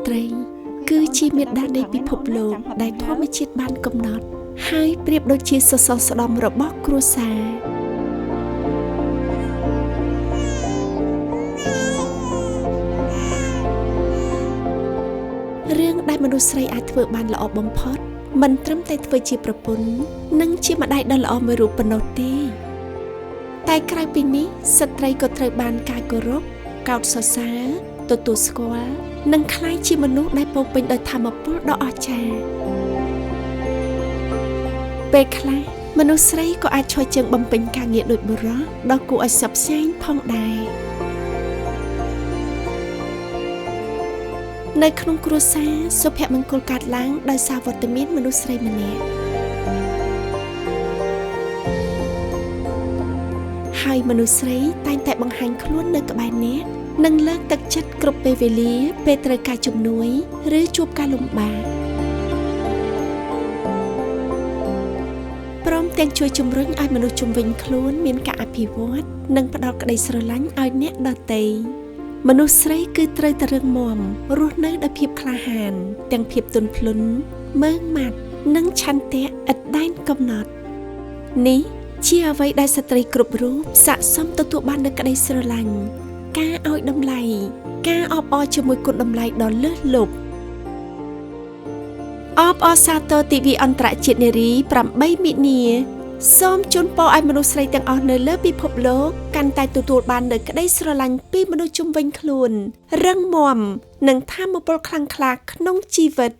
ត្រីគឺជាមេដានៃពិភពលោកដែលធម្មជាតិបានកំណត់ហើយប្រៀបដូចជាសសរស្តម្ភរបស់គ្រួសាររឿងដែលមនុស្សស្រីអាចធ្វើបានល្អបំផុតមិនត្រឹមតែធ្វើជាប្រពន្ធនិងជាម្ដាយដ៏ល្អមួយរូបប៉ុណ្ណោះទេតែក្រៅពីនេះស្ត្រីក៏ត្រូវបានការគោរពកោតសរសើរទទួលស្គាល់និងក្លាយជាមនុស្សដែលពោរពេញដោយថាមពលដ៏អស្ចារ្យពេលខ្លះមនុស្សស្រីក៏អាចឈរជើងបំពេញការងារដូចបុរសដ៏គួរឲ្យសប្បាយផងដែរនៅក្នុងគ្រួសារសុភមង្គលកើតឡើងដោយសារវត្តមានមនុស្សស្រីម្នាក់ហើយមនុស្សស្រីតែងតែបង្ហាញខ្លួននៅក្បែរអ្នកនិងលើកទឹកចិត្តគ្រប់ពេលវេលាពេលត្រូវការជំនួយឬជួបការលំបាកព្រមទាំងជួយជំរុញឲ្យមនុស្សជុំវិញខ្លួនមានការអភិវឌ្ឍនិងផ្ដល់ក្តីស្រឡាញ់ឲ្យអ្នកដទៃមនុស្សស្រីគឺត្រូវតែរឹងមាំរស់នៅដោយភាពក្លាហានទាំងភាពទន់ភ្លន់ម៉ឺងម៉ាត់និងឆន្ទៈឥតដែនកំណត់នេះជាអ្វីដែលស្ត្រីគ្រប់រូបស័ក្តិសមទទួលបាននូវក្តីស្រឡាញ់ការឲ្យតម្លៃការអបអរជាមួយគុណតម្លៃដ៏លើសលប់អបអរសាទរទិវាអន្តរជាតិនារី8មិនិនាសូមជូនពរឲ្យមនុស្សស្រីទាំងអស់នៅលើពិភពលោកកាន់តែទទួលបាននូវក្តីស្រឡាញ់ពីមនុស្សជុំវិញខ្លួនរឹងមាំនិងថាមពលខ្លាំងក្លាក្នុងជីវិត